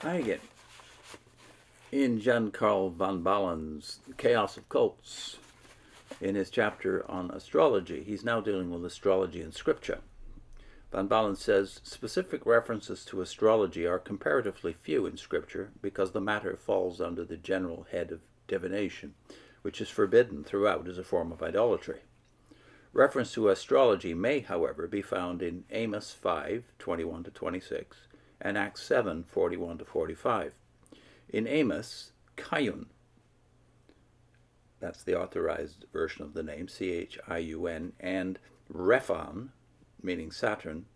Hi again. In Karel von Baalen's Chaos of Cults, in his chapter on astrology, he's now dealing with astrology and scripture. Von Baalen says specific references to astrology are comparatively few in scripture because the matter falls under the general head of divination, which is forbidden throughout as a form of idolatry. Reference to astrology may, however, be found in Amos 5:21-26 and Acts 7:41-45. In Amos, Chiun, that's the authorized version of the name, Chiun, and Rephan, meaning Saturn,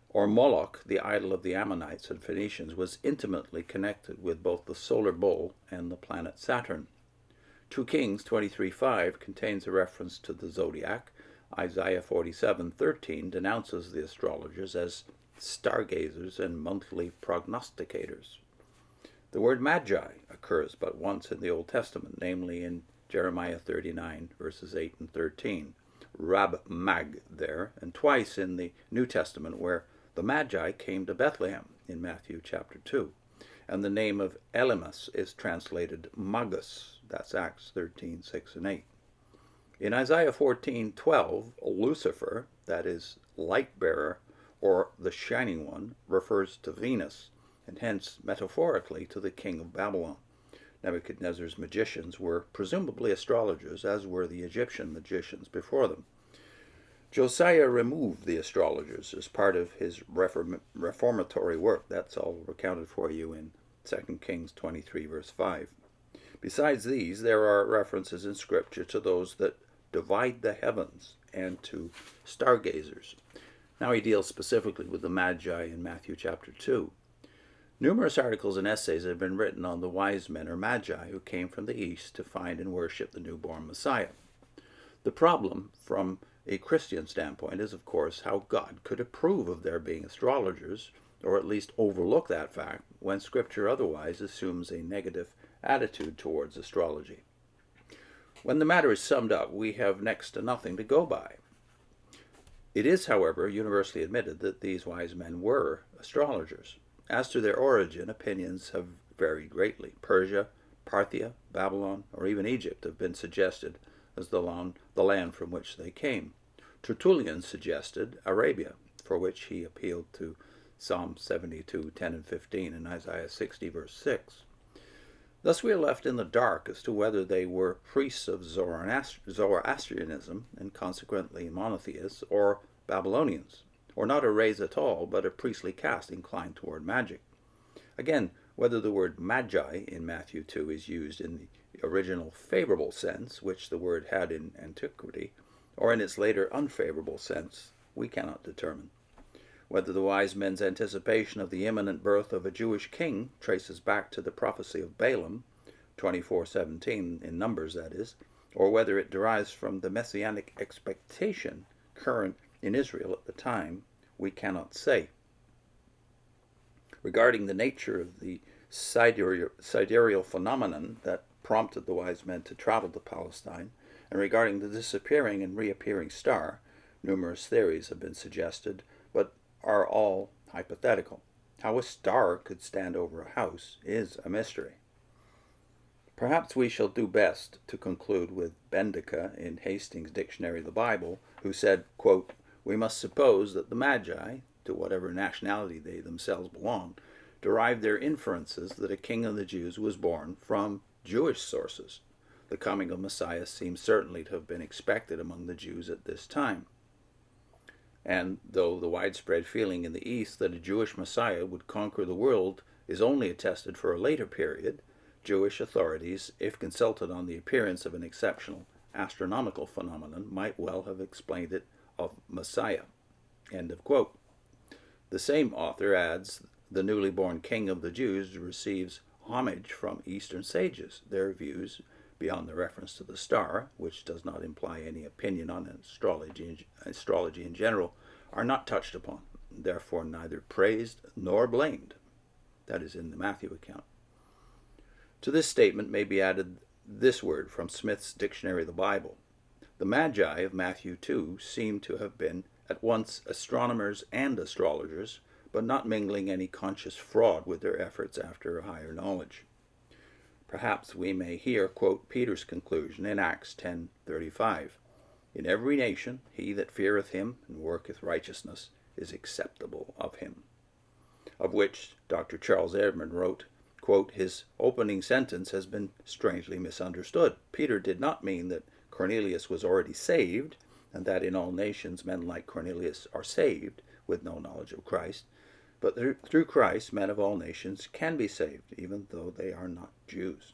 or Moloch, the idol of the Ammonites and Phoenicians, was intimately connected with both the solar bull and the planet Saturn. 2 Kings 23:5 contains a reference to the Zodiac. Isaiah 47:13 denounces the astrologers as stargazers and monthly prognosticators. The word Magi occurs but once in the Old Testament, namely in Jeremiah 39, verses 8 and 13. Rab Mag there, and twice in the New Testament where the Magi came to Bethlehem in Matthew chapter 2. And the name of Elymas is translated Magus. That's Acts 13:6 and 8. In Isaiah 14:12, Lucifer, that is, light-bearer, or the shining one, refers to Venus, and hence metaphorically to the king of Babylon. Nebuchadnezzar's magicians were presumably astrologers, as were the Egyptian magicians before them. Josiah removed the astrologers as part of his reformatory work. That's all recounted for you in 2 Kings 23, verse 5. Besides these, there are references in Scripture to those that divide the heavens and to stargazers. Now he deals specifically with the Magi in Matthew chapter 2. Numerous articles and essays have been written on the wise men or Magi who came from the East to find and worship the newborn Messiah. The problem, from a Christian standpoint, is, of course, how God could approve of their being astrologers, or at least overlook that fact, when Scripture otherwise assumes a negative attitude towards astrology. When the matter is summed up, we have next to nothing to go by. It is, however, universally admitted that these wise men were astrologers. As to their origin, opinions have varied greatly. Persia, Parthia, Babylon, or even Egypt have been suggested as the land from which they came. Tertullian suggested Arabia, for which he appealed to Psalm 72:10 and 15, and Isaiah 60, verse 6. Thus we are left in the dark as to whether they were priests of Zoroastrianism, and consequently monotheists, or Babylonians, or not a race at all, but a priestly caste inclined toward magic. Again, whether the word Magi in Matthew 2 is used in the original favorable sense, which the word had in antiquity, or in its later unfavorable sense, we cannot determine. Whether the wise men's anticipation of the imminent birth of a Jewish king traces back to the prophecy of Balaam, 24:17 in Numbers that is, or whether it derives from the messianic expectation current in Israel at the time, we cannot say. Regarding the nature of the sidereal phenomenon that prompted the wise men to travel to Palestine, and regarding the disappearing and reappearing star, numerous theories have been suggested, but are all hypothetical. How a star could stand over a house is a mystery. Perhaps we shall do best to conclude with Bendica in Hastings' Dictionary of the Bible, who said, quote, "We must suppose that the Magi, to whatever nationality they themselves belonged, derived their inferences that a king of the Jews was born from Jewish sources. The coming of Messiah seems certainly to have been expected among the Jews at this time. And though the widespread feeling in the East that a Jewish Messiah would conquer the world is only attested for a later period, Jewish authorities, if consulted on the appearance of an exceptional astronomical phenomenon, might well have explained it of Messiah." End of quote. The same author adds, the newly born king of the Jews receives homage from Eastern sages. Their views, beyond the reference to the star, which does not imply any opinion on astrology in general, are not touched upon, therefore neither praised nor blamed. That is in the Matthew account. To this statement may be added this word from Smith's Dictionary of the Bible. The Magi of Matthew 2 seem to have been at once astronomers and astrologers, but not mingling any conscious fraud with their efforts after a higher knowledge. Perhaps we may here quote Peter's conclusion in Acts 10:35. In every nation he that feareth him and worketh righteousness is acceptable of him. Of which Dr. Charles Edmund wrote, quote, his opening sentence has been strangely misunderstood. Peter did not mean that Cornelius was already saved, and that in all nations men like Cornelius are saved with no knowledge of Christ, but through Christ men of all nations can be saved, even though they are not Jews.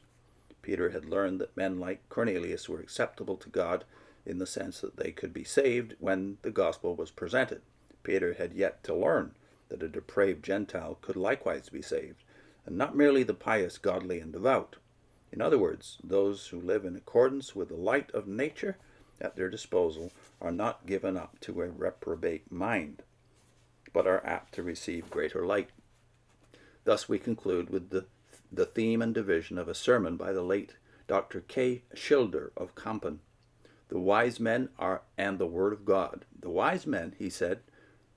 Peter had learned that men like Cornelius were acceptable to God in the sense that they could be saved when the gospel was presented. Peter had yet to learn that a depraved Gentile could likewise be saved, and not merely the pious, godly, and devout. In other words, those who live in accordance with the light of nature at their disposal are not given up to a reprobate mind, but are apt to receive greater light. Thus we conclude with the theme and division of a sermon by the late Dr. K. Schilder of Kampen. The wise men are and the Word of God. The wise men, he said,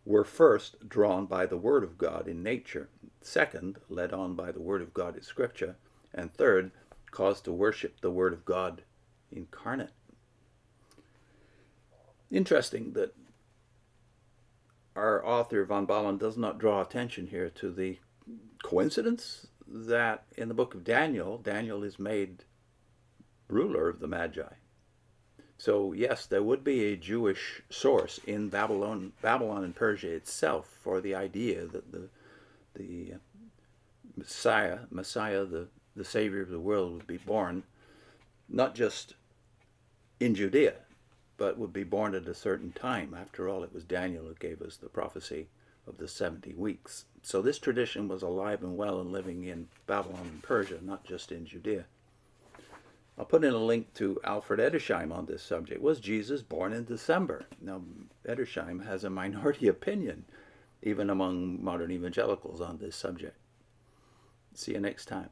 were first drawn by the Word of God in nature, second, led on by the Word of God in Scripture, and third, caused to worship the Word of God incarnate. Interesting that our author von Baalen does not draw attention here to the coincidence that in the book of Daniel, Daniel is made ruler of the Magi. So yes, there would be a Jewish source in Babylon and Persia itself for the idea that the Messiah, the Savior of the world, would be born not just in Judea, but would be born at a certain time. After all, it was Daniel who gave us the prophecy of the 70 weeks. So this tradition was alive and well and living in Babylon and Persia, not just in Judea. I'll put in a link to Alfred Edersheim on this subject. Was Jesus born in December? Now, Edersheim has a minority opinion, even among modern evangelicals, on this subject. See you next time.